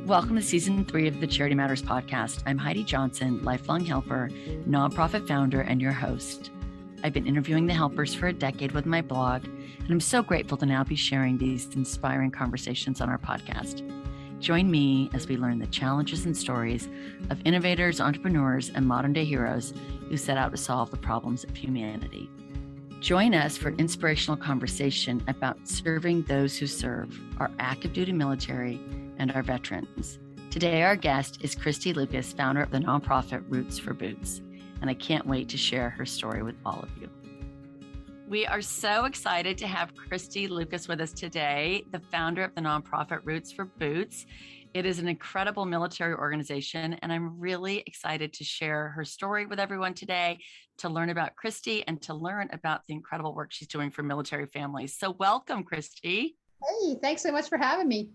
Welcome to season 3 of the Charity Matters podcast. I'm Heidi Johnson, lifelong helper, nonprofit founder, and your host. I've been interviewing the helpers for a decade with my blog, and I'm so grateful to now be sharing these inspiring conversations on our podcast. Join me as we learn the challenges and stories of innovators, entrepreneurs, and modern-day heroes who set out to solve the problems of humanity. Join us for inspirational conversation about serving those who serve, our active duty military, and our veterans. Today, our guest is Christy Lucus, founder of the nonprofit Roots for Boots, and I can't wait to share her story with all of you. We are so excited to have Christy Lucus with us today, the founder of the nonprofit Roots for Boots. It is an incredible military organization, and I'm really excited to share her story with everyone today, to learn about Christy and to learn about the incredible work she's doing for military families. So welcome, Christy. Hey, thanks so much for having me.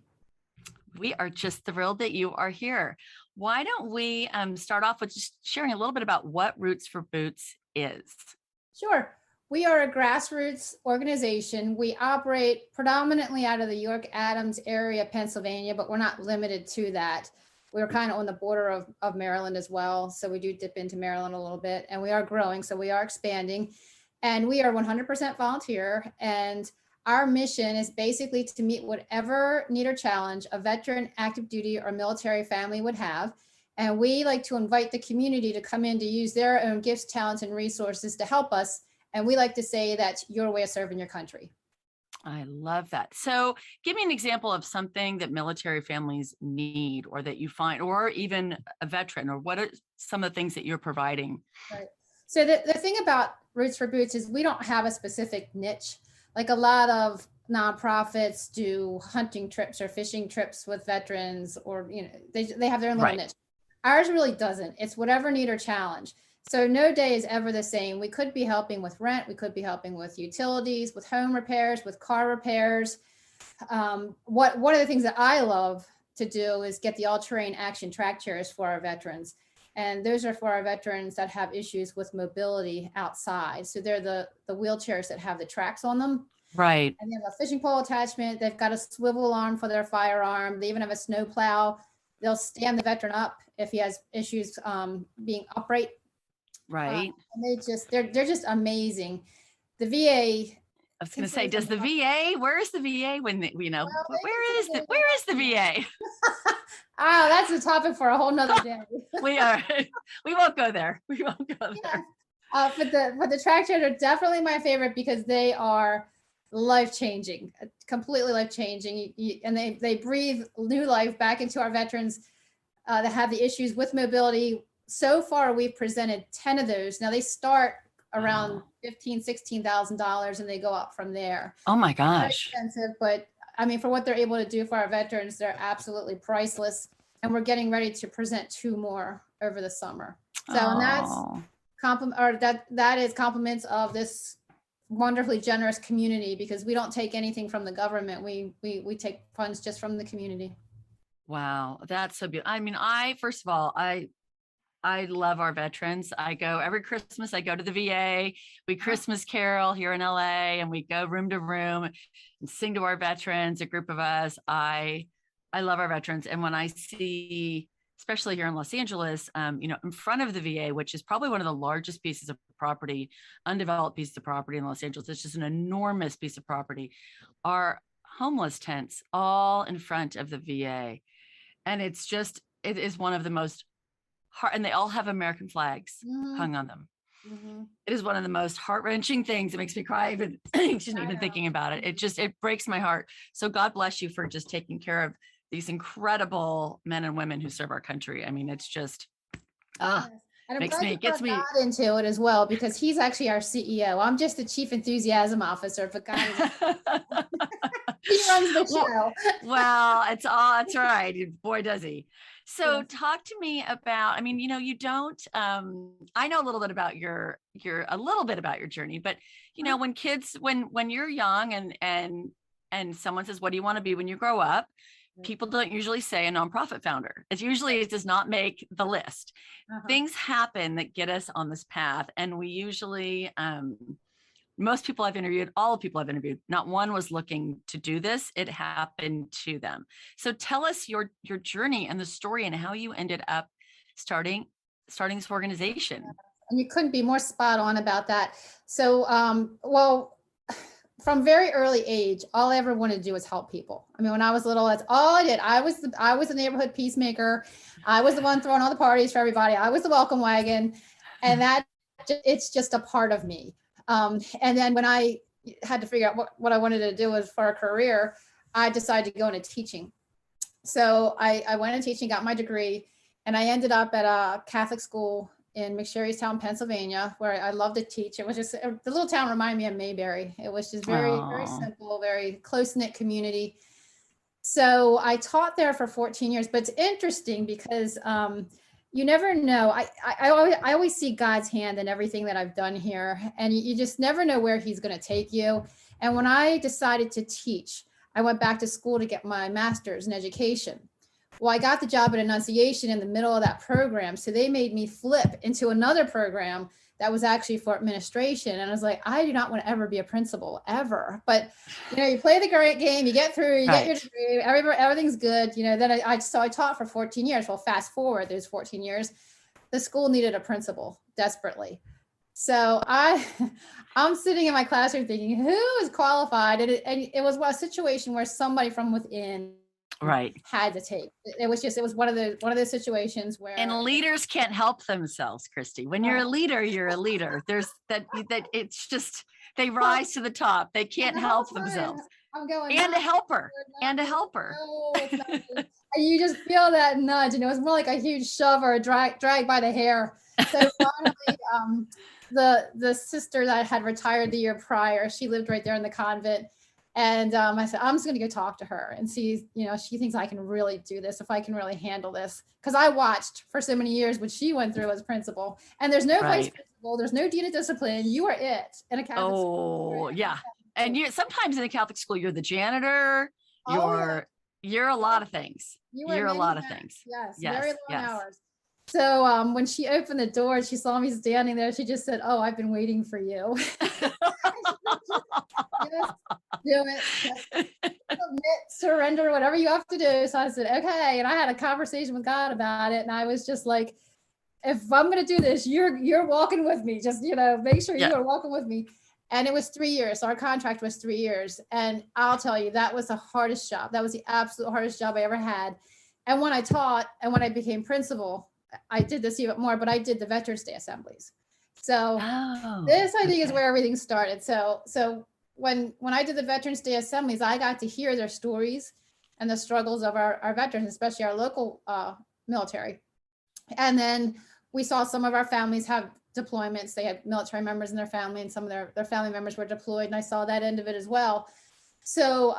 We are just thrilled that you are here. Why don't we start off with just sharing a little bit about what Roots for Boots is? Sure. We are a grassroots organization. We operate predominantly out of the York Adams area, Pennsylvania, but we're not limited to that. We're kind of on the border of Maryland as well. So we do dip into Maryland a little bit, and we are growing. So we are expanding, and we are 100% volunteer. And our mission is basically to meet whatever need or challenge a veteran, active duty, or military family would have. And we like to invite the community to come in to use their own gifts, talents, and resources to help us. And we like to say that's your way of serving your country. I love that. So give me an example of something that military families need, or that you find, or even a veteran, or what are some of the things that you're providing? Right. So the thing about Roots for Boots is we don't have a specific niche. Like a lot of nonprofits do hunting trips or fishing trips with veterans, or, you know, they have their own little niche. Ours really doesn't. It's whatever need or challenge. So no day is ever the same. We could be helping with rent. We could be helping with utilities, with home repairs, with car repairs. One of the things that I love to do is get the all-terrain action track chairs for our veterans. And those are for our veterans that have issues with mobility outside. So they're the wheelchairs that have the tracks on them. Right. And they have a fishing pole attachment. They've got a swivel arm for their firearm. They even have a snow plow. They'll stand the veteran up if he has issues being upright. Right. And they're just amazing. The VA. I was going to say, does the VA, where is the VA when, you know, Well, where is the VA? Oh, that's a topic for a whole nother day. We won't go there. We won't go there. But the track chairs are definitely my favorite because they are life-changing, completely life-changing. And they breathe new life back into our veterans that have the issues with mobility. So far, we've presented 10 of those. Now they start around $15,000, $16,000, and they go up from there. Oh my gosh. Very expensive, but I mean, for what they're able to do for our veterans, they're absolutely priceless. And we're getting ready to present 2 more over the summer. So and that is compliments of this wonderfully generous community, because we don't take anything from the government. We take funds just from the community. Wow, that's so beautiful. I mean, first of all, I love our veterans. I go every Christmas, I go to the VA, we Christmas carol here in LA, and we go room to room and sing to our veterans, a group of us. I love our veterans. And when I see, especially here in Los Angeles, you know, in front of the VA, which is probably one of the largest pieces of property, undeveloped piece of property in Los Angeles, it's just an enormous piece of property, are homeless tents all in front of the VA. And it is one of the most and they all have American flags hung on them. Mm-hmm. It is one of the most heart-wrenching things. It makes me cry even, even thinking about it. It breaks my heart. So God bless you for just taking care of these incredible men and women who serve our country. I mean, it's just, and gets me God into it as well, because he's actually our CEO. I'm just the chief enthusiasm officer, but God he runs the show. Well, that's right. Boy, does he. So talk to me about, I mean, you know, you don't, I know a little bit about your journey, but you know, when you're young and someone says, what do you want to be when you grow up? People don't usually say a nonprofit founder. It does not make the list. Things happen that get us on this path. And we usually, most people I've interviewed, all the people I've interviewed, not one was looking to do this. It happened to them. So tell us your journey and the story and how you ended up starting this organization. And you couldn't be more spot on about that. So, well, from very early age, all I ever wanted to do was help people. I mean, when I was little, that's all I did. I was the neighborhood peacemaker. I was the one throwing all the parties for everybody. I was the welcome wagon, and it's just a part of me. And then when I had to figure out what I wanted to do was for a career, I decided to go into teaching. So I went into teaching, got my degree, and I ended up at a Catholic school in McSherrystown, Pennsylvania, where I loved to teach. It was just, the little town reminded me of Mayberry. It was just very, very simple, very close-knit community. So I taught there for 14 years, but it's interesting because you never know. I always see God's hand in everything that I've done here, and you just never know where he's going to take you. And when I decided to teach, I went back to school to get my master's in education. Well, I got the job at Annunciation in the middle of that program. So they made me flip into another program that was actually for administration. And I was like, I do not want to ever be a principal, ever. But, you play the great game, you get through, you get your degree, everything's good. Then I taught for 14 years. Well, fast forward those 14 years, the school needed a principal desperately. So I'm sitting in my classroom thinking, who is qualified? And it was a situation where somebody from within had to take. It was one of those situations where, and leaders can't help themselves, Christy. When you're a leader, you're a leader. There's that it's just, they rise to the top. They can't help themselves. I'm going, and a helper. No, it's not. You just feel that nudge, and it was more like a huge shove or a drag by the hair. So finally, the sister that had retired the year prior, she lived right there in the convent. And I said, I'm just going to go talk to her and see, she thinks I can really do this, if I can really handle this. Because I watched for so many years what she went through as principal. And there's no vice principal, there's no dean of discipline. You are it in a Catholic school. Oh, yeah. And sometimes in a Catholic school, you're the janitor. You're a lot of things. You're a lot of things. Yes, very long hours. So when she opened the door, she saw me standing there. She just said, "Oh, I've been waiting for you." Just do it. Submit, surrender, whatever you have to do. So I said, okay. And I had a conversation with God about it. And I was just like, if I'm going to do this, you're walking with me. Just, make sure you are walking with me. And it was 3 years. So our contract was 3 years. And I'll tell you, that was the hardest job. That was the absolute hardest job I ever had. And when I taught and when I became principal, I did this even more, but I did the Veterans Day assemblies. So this, I think, is where everything started. So when I did the Veterans Day assemblies, I got to hear their stories and the struggles of our veterans, especially our local military. And then we saw some of our families have deployments. They had military members in their family, and some of their family members were deployed. And I saw that end of it as well. So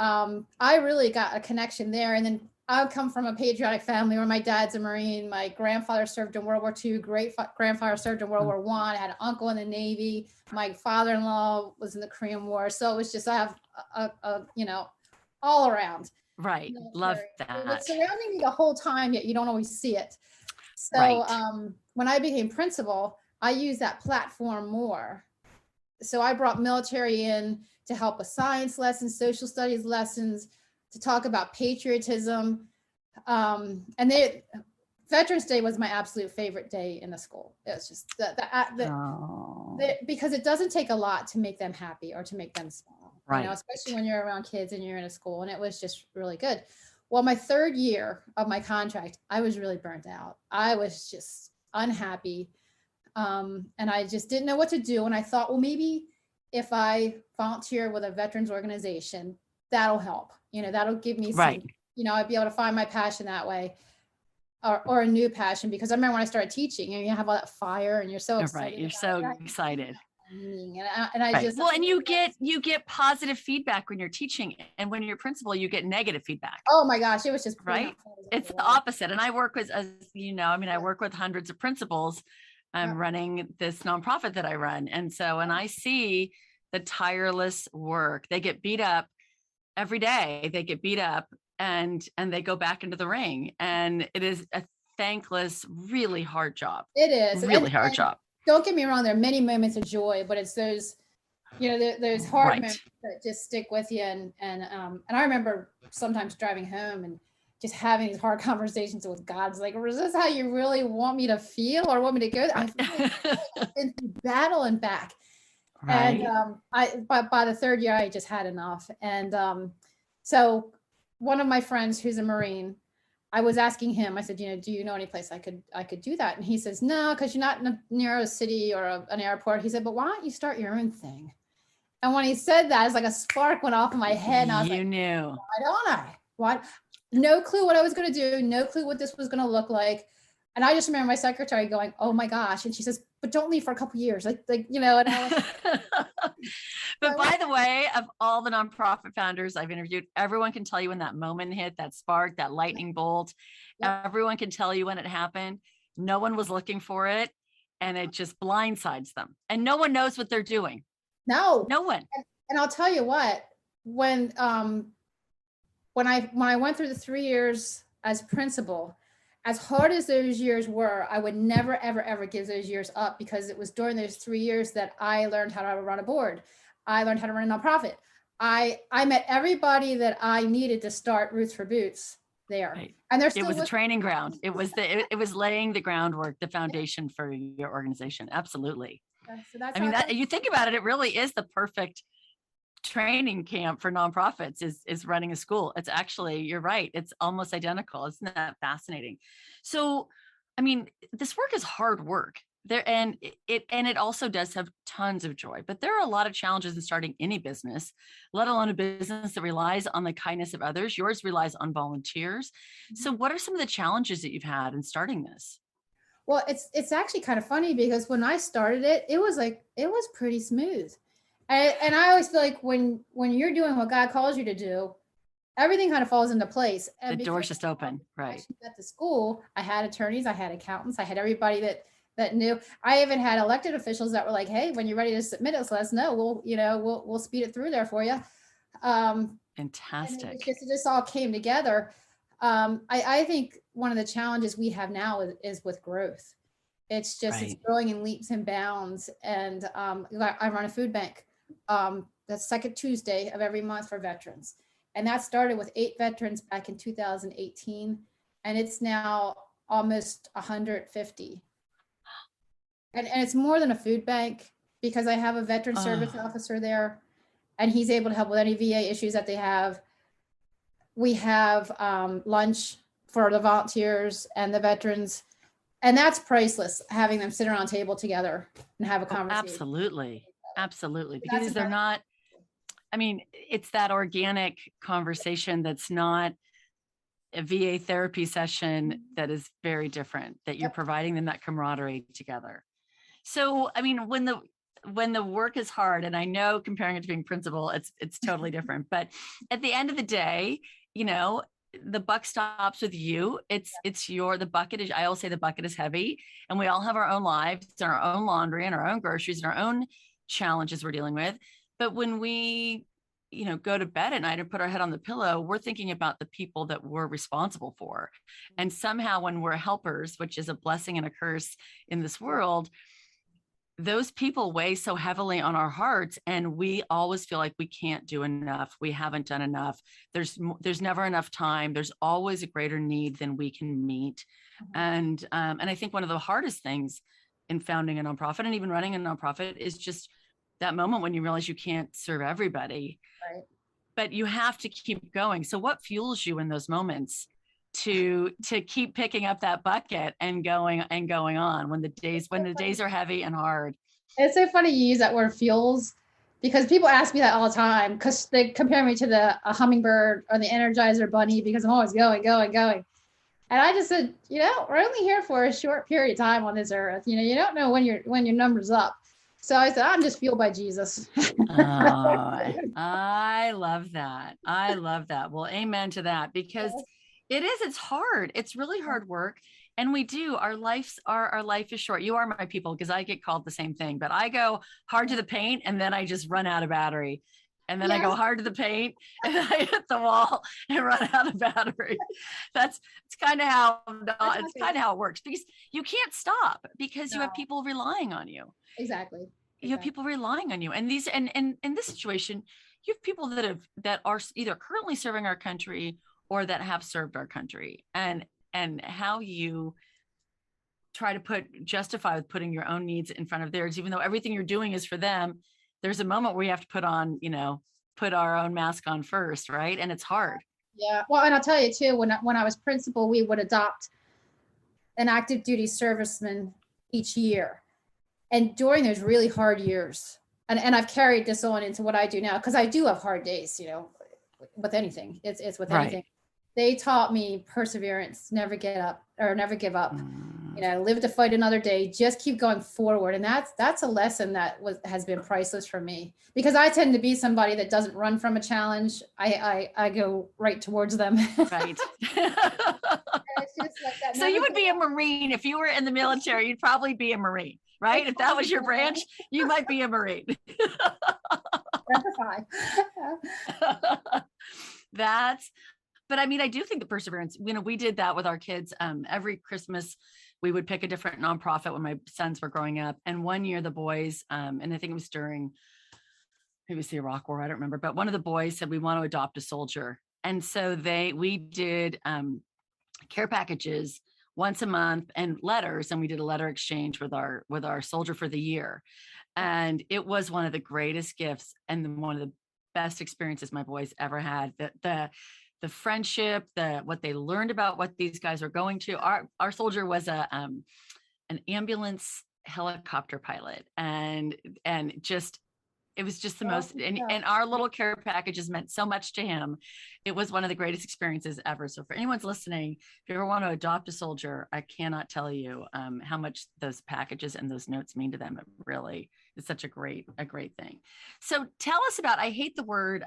I really got a connection there. And then I come from a patriotic family where my dad's a Marine. My grandfather served in World War II. Great grandfather served in World War I. I had an uncle in the Navy. My father-in-law was in the Korean War. So it was just, I have all around. Right. Love that. It's surrounding me the whole time, yet you don't always see it. So when I became principal, I used that platform more. So I brought military in to help with science lessons, social studies lessons, to talk about patriotism. And Veterans Day was my absolute favorite day in the school. It was just because it doesn't take a lot to make them happy or to make them smile, especially when you're around kids and you're in a school. And it was just really good. Well, my third year of my contract, I was really burnt out. I was just unhappy. And I just didn't know what to do. And I thought, well, maybe if I volunteer with a veterans organization, that'll help. That'll give me some, I'd be able to find my passion that way, or a new passion. Because I remember when I started teaching, you have all that fire and you're so excited. Right. You're so excited. And I just, and you get positive feedback when you're teaching, and when you're principal, you get negative feedback. Oh my gosh. It was just right. It's the opposite. And I work with, I work with hundreds of principals. I'm running this nonprofit that I run. And so when I see the tireless work, they get beat up every day. They get beat up and they go back into the ring. And it is a thankless, really hard job. It is. Really hard job. Don't get me wrong. There are many moments of joy, but it's those those hard Right. moments that just stick with you. And I remember sometimes driving home and just having these hard conversations with God. It's like, is this how you really want me to feel or want me to go? I've been through battle and back. Right. And by the third year, I just had enough. And so one of my friends who's a Marine, I was asking him, I said, do you know any place I could do that? And he says, no, because you're not near a city or an airport. He said, but why don't you start your own thing? And when he said that, it's like a spark went off in my head. And I was like, knew. Why don't I? What? No clue what I was going to do. No clue what this was going to look like. And I just remember my secretary going, oh my gosh. And she says, but don't leave for a couple of years. And I was But by the way, of all the nonprofit founders I've interviewed, everyone can tell you when that moment hit, that spark, that lightning bolt. Yep. Everyone can tell you when it happened. No one was looking for it. And it just blindsides them. And no one knows what they're doing. No one. And I'll tell you what, when I went through the 3 years as principal, as hard as those years were, I would never, ever, ever give those years up, because it was during those 3 years that I learned how to run a board. I learned how to run a nonprofit. I met everybody that I needed to start Roots for Boots there. Right. And there's it was a training ground. It was laying the groundwork, the foundation for your organization. Absolutely. So that's you think about it, it really is the perfect training camp for nonprofits is running a school. It's actually, you're right. It's almost identical. Isn't that fascinating? So, this work is hard work there, and it also does have tons of joy, but there are a lot of challenges in starting any business, let alone a business that relies on the kindness of others. Yours relies on volunteers. Mm-hmm. So what are some of the challenges that you've had in starting this? Well, it's actually kind of funny, because when I started it was pretty smooth. And I always feel like when you're doing what God calls you to do, everything kind of falls into place. And the door's just open, right? At the school, I had attorneys, I had accountants, I had everybody that knew. I even had elected officials that were like, hey, when you're ready to submit us, let us know. We'll speed it through there for you. Fantastic. It just all came together. I think one of the challenges we have now is with growth. It's just, right. It's growing in leaps and bounds. And I run a food bank the second Tuesday of every month for veterans. And that started with 8 veterans back in 2018. And it's now almost 150. And it's more than a food bank, because I have a veteran service officer there, and he's able to help with any VA issues that they have. We have lunch for the volunteers and the veterans, and that's priceless, having them sit around a table together and have a conversation. Absolutely. Because they're not, it's that organic conversation that's not a VA therapy session that is very different, that you're providing them that camaraderie together. So, when the work is hard, and I know comparing it to being principal, it's totally different, but at the end of the day, the buck stops with you. The bucket is, I always say the bucket is heavy, and we all have our own lives and our own laundry and our own groceries and our own challenges we're dealing with. But when we, go to bed at night and put our head on the pillow, we're thinking about the people that we're responsible for. And somehow when we're helpers, which is a blessing and a curse in this world, those people weigh so heavily on our hearts, and we always feel like we can't do enough. We haven't done enough. There's never enough time. There's always a greater need than we can meet. Mm-hmm. And I think one of the hardest things in founding a nonprofit and even running a nonprofit is just that moment when you realize you can't serve everybody, right? But you have to keep going. So what fuels you in those moments to keep picking up that bucket and going on when the days are heavy and hard? It's so funny you use that word fuels, because people ask me that all the time, because they compare me to the hummingbird or the Energizer bunny, because I'm always going. And I just said, we're only here for a short period of time on this earth. You don't know when your number's up. So I said, I'm just fueled by Jesus. I love that. Well, amen to that, because it's hard. It's really hard work. And our life is short. You are my people, because I get called the same thing, but I go hard to the paint and then I just run out of battery. And then I go hard to the paint and then I hit the wall and run out of battery. It's kind of how it works, because you can't stop, because you have people relying on you. Exactly. you have people relying on you. And these, and in this situation, you have people that are either currently serving our country or that have served our country, and how you try to justify with putting your own needs in front of theirs, even though everything you're doing is for them. There's a moment where you have to put our own mask on first, right? And it's hard. Yeah. Well, and I'll tell you too, when I was principal, we would adopt an active duty serviceman each year. And during those really hard years, and I've carried this on into what I do now, because I do have hard days, with anything. It's with anything. Right. They taught me perseverance, never get up or never give up. Live to fight another day, just keep going forward. And that's a lesson that has been priceless for me, because I tend to be somebody that doesn't run from a challenge. I go right towards them. Right. Like that. So you would be a Marine. If you were in the military, you'd probably be a Marine, right? If that was your branch, you might be a Marine. But I mean, I do think the perseverance, we did that with our kids. Every Christmas, we would pick a different nonprofit when my sons were growing up. And one year the boys, and I think it was during, maybe it was the Iraq War, I don't remember, but one of the boys said, we want to adopt a soldier. And so we did care packages once a month and letters. And we did a letter exchange with our soldier for the year. And it was one of the greatest gifts and one of the best experiences my boys ever had. The friendship, what they learned about what these guys are going to. Our soldier was an ambulance helicopter pilot, and it was just the most. And our little care packages meant so much to him. It was one of the greatest experiences ever. So for anyone's listening, if you ever want to adopt a soldier, I cannot tell you how much those packages and those notes mean to them. It really is such a great thing. So tell us about. I hate the word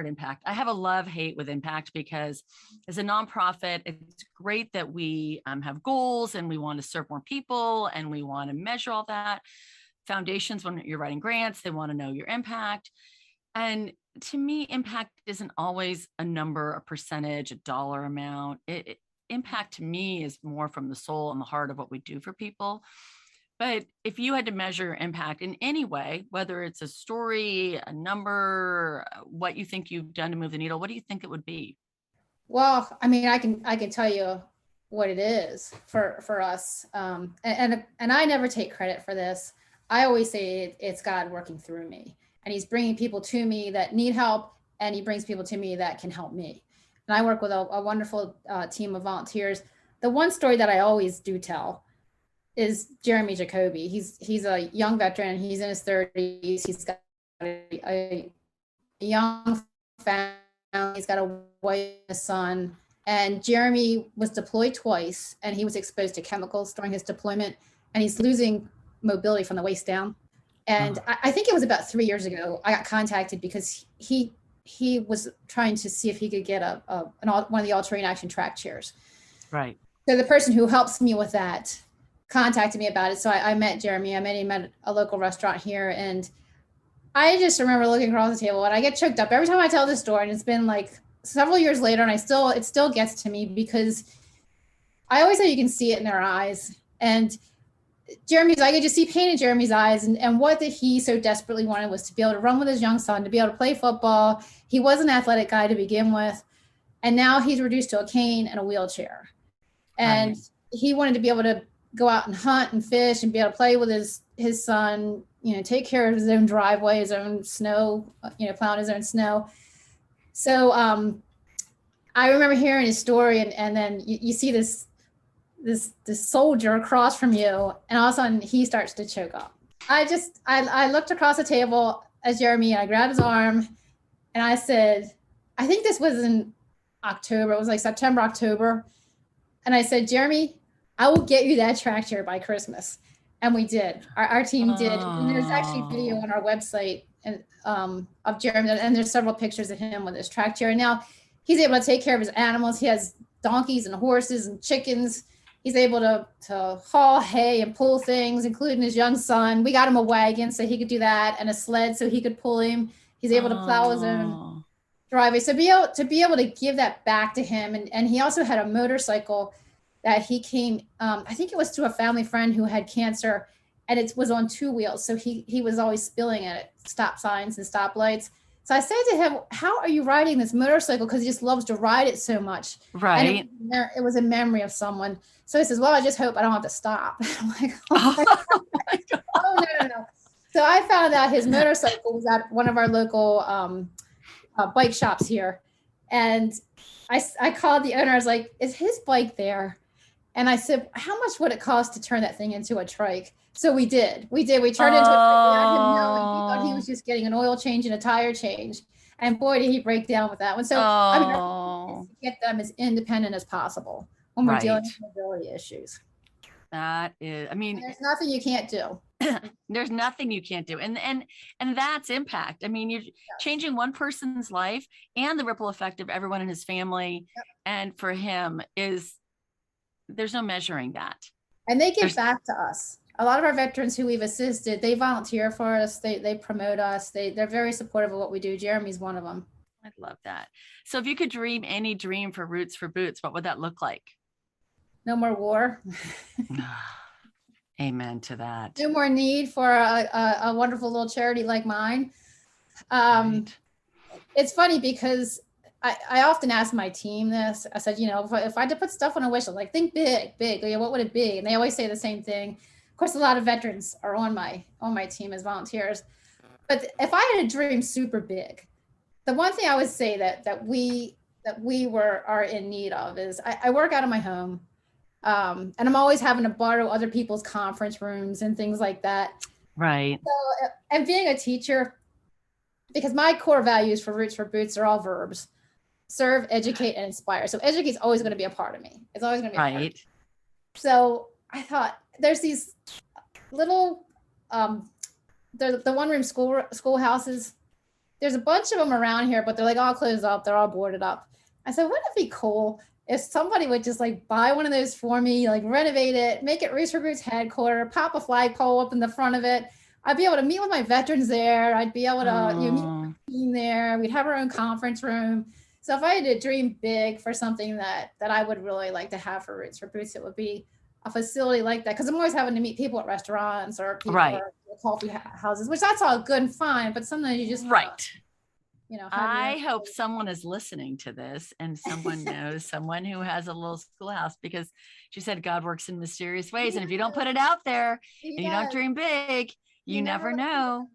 impact. I have a love-hate with impact, because as a nonprofit, it's great that we have goals and we want to serve more people and we want to measure all that. Foundations, when you're writing grants, they want to know your impact. And to me, impact isn't always a number, a percentage, a dollar amount. Impact to me is more from the soul and the heart of what we do for people. But if you had to measure impact in any way, whether it's a story, a number, what you think you've done to move the needle, what do you think it would be? Well, I mean, I can tell you what it is for us. And I never take credit for this. I always say it's God working through me, and he's bringing people to me that need help, and he brings people to me that can help me. And I work with a wonderful team of volunteers. The one story that I always do tell is Jeremy Jacoby. He's a young veteran. He's in his 30s. He's got a young family. He's got a wife and a son. And Jeremy was deployed twice, and he was exposed to chemicals during his deployment, and he's losing mobility from the waist down. And I think it was about 3 years ago, I got contacted because he was trying to see if he could get one of the all-terrain action track chairs. Right. So the person who helps me with that contacted me about it. So I met Jeremy. I met him at a local restaurant here. And I just remember looking across the table, and I get choked up every time I tell this story. And it's been like several years later, and it still gets to me, because I always say you can see it in their eyes. And I could just see pain in Jeremy's eyes. And what that he so desperately wanted was to be able to run with his young son, to be able to play football. He was an athletic guy to begin with. And now he's reduced to a cane and a wheelchair. And he wanted to be able to go out and hunt and fish and be able to play with his son, take care of his own driveway, his own snow, plowing his own snow. So I remember hearing his story, and then you see this soldier across from you, and all of a sudden he starts to choke up. I looked across the table at Jeremy, and I grabbed his arm, and I said, I think this was in October. It was like September, October. And I said, Jeremy, I will get you that track chair by Christmas. And we did. Our team did. And there's actually video on our website of Jeremy, and there's several pictures of him with his track chair. And now he's able to take care of his animals. He has donkeys and horses and chickens. He's able to haul hay and pull things, including his young son. We got him a wagon so he could do that, and a sled so he could pull him. He's able to plow his own driveway. So to be able to give that back to him. And he also had a motorcycle that he came, I think it was to a family friend who had cancer, and it was on 2 wheels. So he was always spilling at stop signs and stoplights. So I said to him, how are you riding this motorcycle? Because he just loves to ride it so much. Right. And it was a memory of someone. So he says, well, I just hope I don't have to stop. I'm like, Oh my God. oh, no. So I found out his motorcycle was at one of our local bike shops here. And I called the owner. I was like, is his bike there? And I said, how much would it cost to turn that thing into a trike? So we did. We turned into a trike without him knowing. He thought he was just getting an oil change and a tire change. And boy, did he break down with that one. So I mean, our goal is to get them as independent as possible when we're dealing with mobility issues. That is, I mean, and there's nothing you can't do. There's nothing you can't do. And that's impact. I mean, you're changing one person's life, and the ripple effect of everyone in his family. Yep. And for him there's no measuring that. And they give back to us. A lot of our veterans who we've assisted, they volunteer for us. They promote us. They're very supportive of what we do. Jeremy's one of them. I love that. So if you could dream any dream for Roots for Boots, what would that look like? No more war. Amen to that. No more need for a wonderful little charity like mine. Right. It's funny because I often ask my team this. I said, if I had to put stuff on a wish list, like think big, what would it be? And they always say the same thing. Of course, a lot of veterans are on my team as volunteers. But if I had a dream super big, the one thing I would say that we are in need of is I work out of my home. And I'm always having to borrow other people's conference rooms and things like that. Right. So, and being a teacher, because my core values for Roots for Boots are all verbs: serve, educate, and inspire. So educate is always going to be a part of me. It's always going to be a part of me. So I thought there's these little, the one-room schoolhouses. There's a bunch of them around here, but they're like all closed up. They're all boarded up. I said, wouldn't it be cool if somebody would just like buy one of those for me, like renovate it, make it Roots for Boots headquarters, pop a flagpole up in the front of it. I'd be able to meet with my veterans there. I'd be able to meet with my team there. We'd have our own conference room. So if I had to dream big for something that I would really like to have for Roots for Boots, it would be a facility like that. Because I'm always having to meet people at restaurants or people at coffee houses, which that's all good and fine. But sometimes you just I hope someone is listening to this and someone knows someone who has a little schoolhouse, because she said God works in mysterious ways. And if you don't put it out there and you don't dream big, you never know.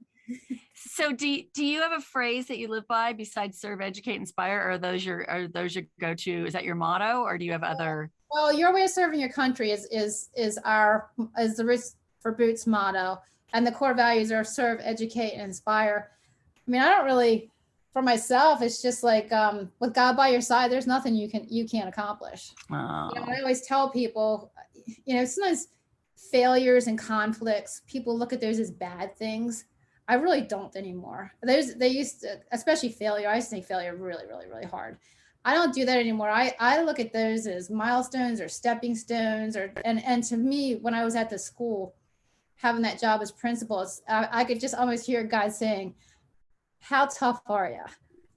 So do you have a phrase that you live by besides serve, educate, inspire? Or are those your go-to? Is that your motto, or do you have other? Well, your way of serving your country is the Roots for Boots motto. And the core values are serve, educate, and inspire. I mean, I don't really, for myself, it's just like with God by your side, there's nothing you can't accomplish. Oh. I always tell people, sometimes failures and conflicts, people look at those as bad things. I really don't anymore. They used to, especially failure. I used to think failure really, really, really hard. I don't do that anymore. I look at those as milestones or stepping stones, and to me, when I was at the school, having that job as principal, I could just almost hear God saying, how tough are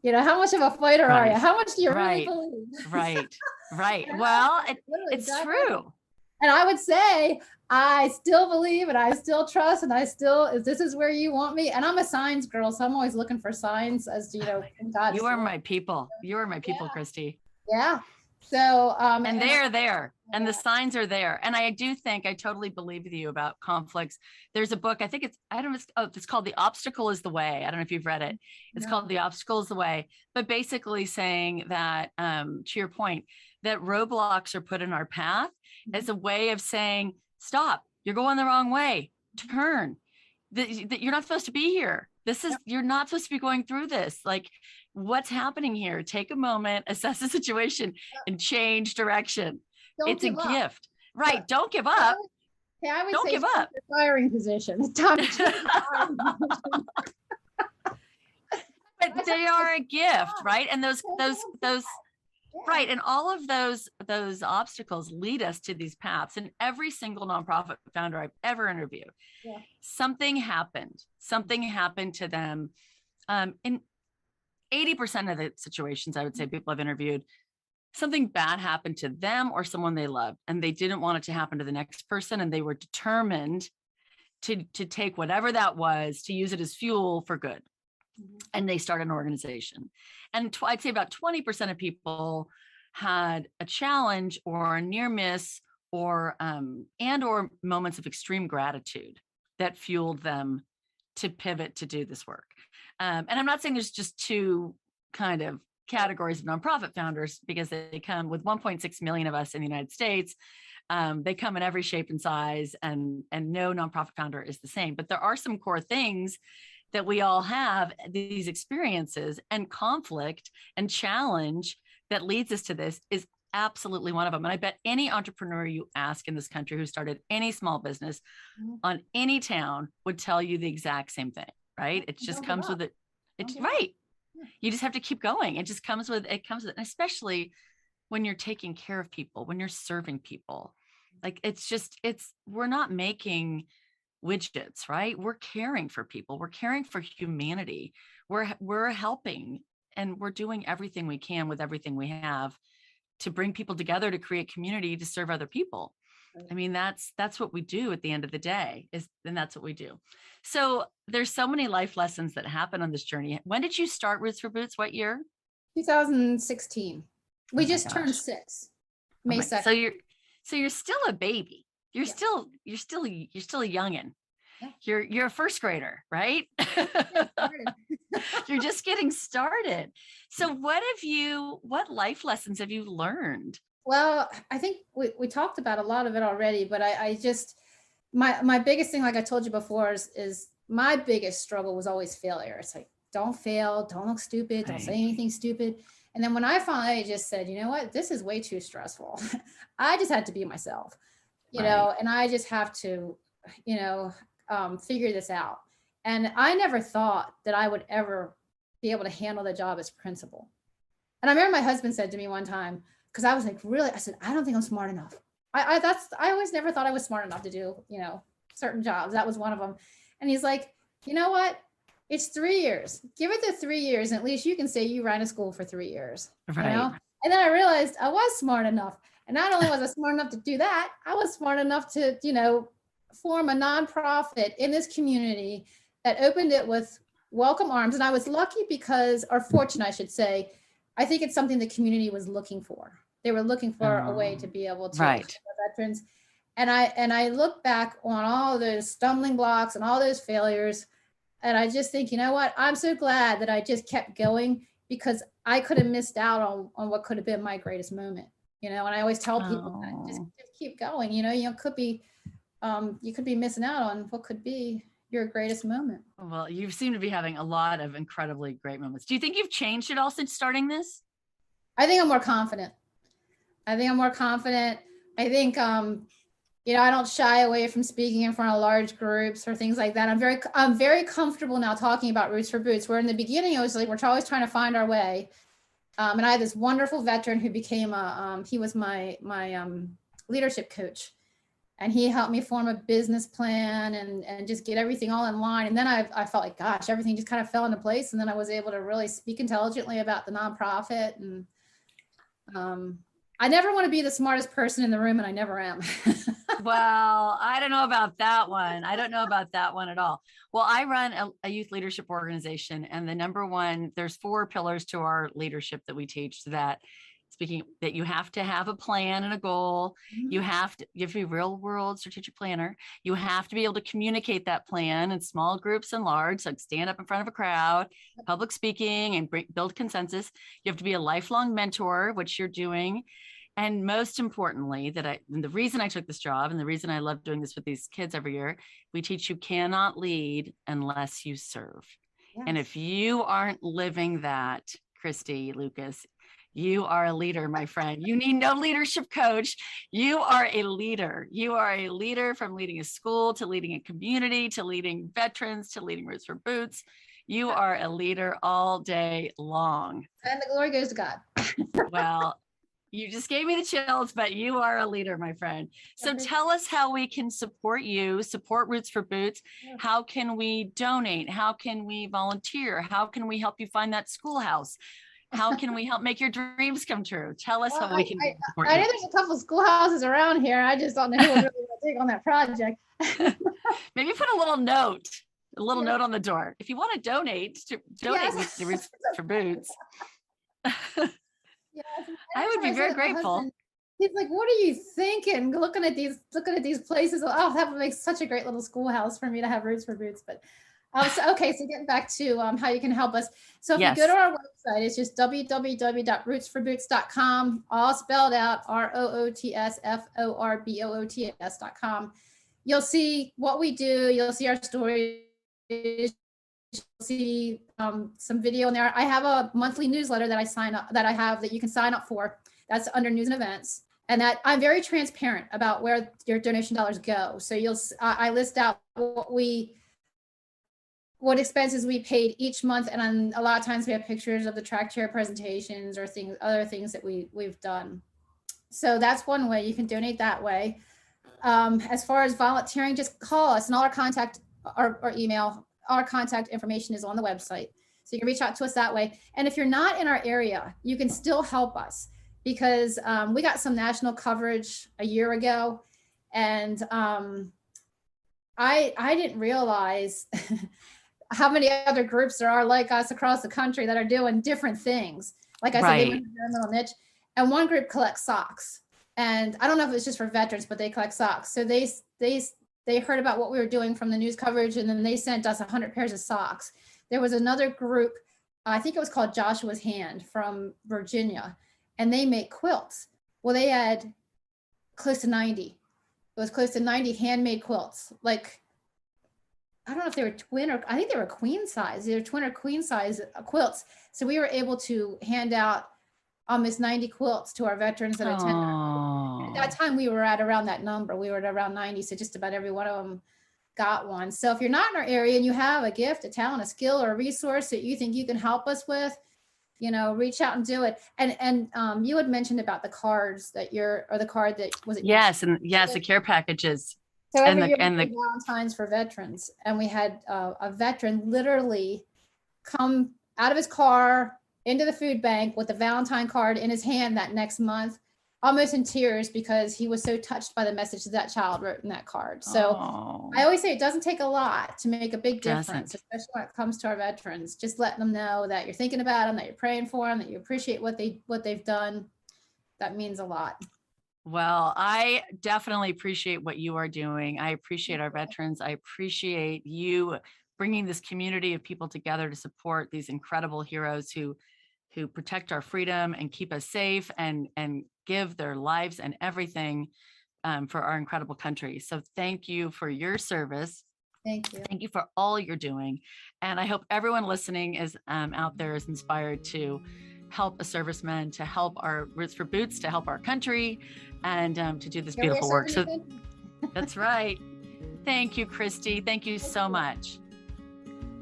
you? How much of a fighter are you? How much do you really believe? Right. Well, it's true. And I would say, I still believe and I still trust, and this is where you want me. And I'm a signs girl, so I'm always looking for signs as in God's. You are my people. You are my people, Christy. Yeah. So, and they're there, and the signs are there. And I do think I totally believe with you about conflicts. There's a book, I think it's called The Obstacle is the Way. I don't know if you've read it. It's called The Obstacle is the Way, but basically saying that, to your point, that roadblocks are put in our path as a way of saying, stop, you're going the wrong way, turn, that you're not supposed to be here. You're not supposed to be going through this. Like, what's happening here? Take a moment, assess the situation, and change direction. It's a gift. Right. Yeah. Don't give up. I would don't say give up. Firing position. But they are a gift, right? And those right. And all of those obstacles lead us to these paths. And every single nonprofit founder I've ever interviewed, something happened to them. In 80% of the situations, I would say people I've interviewed, something bad happened to them or someone they loved, and they didn't want it to happen to the next person. And they were determined to take whatever that was, to use it as fuel for good. And they started an organization. And I'd say about 20% of people had a challenge or a near miss or or moments of extreme gratitude that fueled them to pivot to do this work. And I'm not saying there's just two kind of categories of nonprofit founders, because they come with 1.6 million of us in the United States. They come in every shape and size, and no nonprofit founder is the same. But there are some core things that we all have, these experiences, and conflict and challenge that leads us to this is absolutely one of them. And I bet any entrepreneur you ask in this country who started any small business on any town would tell you the exact same thing, right? It just comes with it. It's right. You just have to keep going. It just comes with it, and especially when you're taking care of people, when you're serving people. Like we're not making widgets, right? We're caring for people. We're caring for humanity. We're helping, and we're doing everything we can with everything we have to bring people together, to create community, to serve other people. I mean, that's what we do at the end of the day, and that's what we do. So there's so many life lessons that happen on this journey. When did you start Roots for Boots? What year? 2016. We just turned 6, May 2nd. So you're still a baby. You're still a youngin'. Yeah. You're a first grader, right? You're just getting started. So what life lessons have you learned? Well, I think we talked about a lot of it already, but I just, my biggest thing, like I told you before, is my biggest struggle was always failure. It's like, don't fail, don't look stupid, don't say anything stupid. And then when I finally just said, you know what, this is way too stressful. I just had to be myself, you know, and I just have to, figure this out. And I never thought that I would ever be able to handle the job as principal. And I remember my husband said to me one time, because I was like, really, I said, I don't think I'm smart enough. I always never thought I was smart enough to do, certain jobs. That was one of them. And he's like, you know what? It's 3 years. Give it the 3 years. And at least you can say you ran a school for 3 years. Right. And then I realized I was smart enough. And not only was I smart enough to do that, I was smart enough to, form a nonprofit in this community that opened it with welcome arms. And I was lucky because, or fortunate, I should say, I think it's something the community was looking for. They were looking for a way to be able to help veterans. And I look back on all those stumbling blocks and all those failures. And I just think, you know what? I'm so glad that I just kept going, because I could have missed out on what could have been my greatest moment. And I always tell people that just keep going. You could be missing out on what could be your greatest moment. Well, you seem to be having a lot of incredibly great moments. Do you think you've changed at all since starting this? I think I'm more confident. I think, I don't shy away from speaking in front of large groups or things like that. I'm very comfortable now talking about Roots for Boots, where in the beginning, it was like, we're always trying to find our way. And I had this wonderful veteran who became he was my leadership coach. And he helped me form a business plan and just get everything all in line. And then I felt like, gosh, everything just kind of fell into place. And then I was able to really speak intelligently about the nonprofit. And I never want to be the smartest person in the room, and I never am. Well, I don't know about that one. I don't know about that one at all. Well, I run a youth leadership organization, and there's 4 pillars to our leadership that we teach, that you have to have a plan and a goal. Mm-hmm. You have to be a real world strategic planner. You have to be able to communicate that plan in small groups and large, like stand up in front of a crowd, public speaking, and build consensus. You have to be a lifelong mentor, which you're doing. And most importantly, the reason I took this job, and the reason I love doing this with these kids every year, we teach you cannot lead unless you serve. Yes. And if you aren't living that, Christy Lucus, you are a leader, my friend. You need no leadership coach. You are a leader. You are a leader, from leading a school to leading a community to leading veterans to leading Roots for Boots. You are a leader all day long. And the glory goes to God. Well, you just gave me the chills, but you are a leader, my friend. So tell us how we can support you, support Roots for Boots. How can we donate? How can we volunteer? How can we help you find that schoolhouse? How can we help make your dreams come true? Tell us how we can support you. I know there's a couple of schoolhouses around here. I just don't know who would really want to dig on that project. Maybe put a little note on the door. If you want to donate Yes. to Roots for Boots. Yes. I would be very grateful. Husband, he's like, what are you thinking? Looking at these places. Oh, that would make such a great little schoolhouse for me to have Roots for Boots. But so getting back to how you can help us. So if you go to our website, it's just www.rootsforboots.com, all spelled out, ROOTSFORBOOTS.com. You'll see what we do. You'll see our stories. You'll see some video in there. I have a monthly newsletter that that you can sign up for. That's under news and events. And that I'm very transparent about where your donation dollars go. So I list out what expenses we paid each month. And a lot of times we have pictures of the track chair presentations or other things that we've done. So that's one way you can donate that way. As far as volunteering, just call us, and all our contact or email, our contact information is on the website. So you can reach out to us that way. And if you're not in our area, you can still help us, because we got some national coverage a year ago. And I didn't realize how many other groups there are like us across the country that are doing different things. Like I said, they went to their little niche. And one group collects socks. And I don't know if it's just for veterans, but they collect socks. So they heard about what we were doing from the news coverage, and then they sent us 100 pairs of socks. There was another group, I think it was called Joshua's Hand from Virginia, and they make quilts. Well, they had close to 90. It was close to 90 handmade quilts. Like, I don't know if they were twin or I think they were queen size. They were twin or queen size quilts. So we were able to hand out almost 90 quilts to our veterans that attended. At that time, we were at around that number. We were at around 90. So just about every one of them got one. So if you're not in our area and you have a gift, a talent, a skill, or a resource that you think you can help us with, reach out and do it. And you had mentioned about the cards the card that was it? Yes. And yes, the care packages. So every year we did Valentine's for veterans. And we had a veteran literally come out of his car into the food bank with the Valentine card in his hand that next month, almost in tears, because he was so touched by the message that child wrote in that card. So I always say it doesn't take a lot to make a big difference, especially when it comes to our veterans. Just letting them know that you're thinking about them, that you're praying for them, that you appreciate what they've done. That means a lot. Well, I definitely appreciate what you are doing. I appreciate our veterans. I appreciate you bringing this community of people together to support these incredible heroes who protect our freedom and keep us safe and give their lives and everything for our incredible country. So thank you for your service. Thank you. Thank you for all you're doing. And I hope everyone listening is out there is inspired to help a serviceman, to help our Roots for Boots, to help our country, and to do this beautiful work. So that's right. Thank you, Christy. Thank you so much.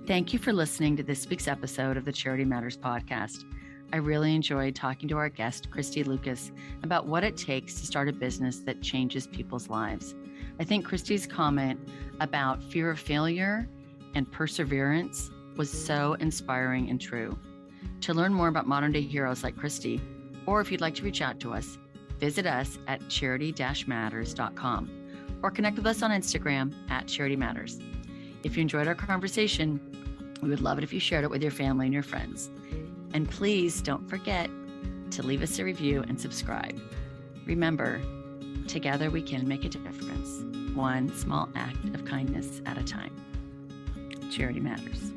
Thank you for listening to this week's episode of the Charity Matters podcast. I really enjoyed talking to our guest, Christy Lucus, about what it takes to start a business that changes people's lives. I think Christy's comment about fear of failure and perseverance was so inspiring and true. To learn more about modern day heroes like Christy, or if you'd like to reach out to us, visit us at charity-matters.com or connect with us on Instagram at Charity Matters. If you enjoyed our conversation, we would love it if you shared it with your family and your friends. And please don't forget to leave us a review and subscribe. Remember, together we can make a difference, one small act of kindness at a time. Charity Matters.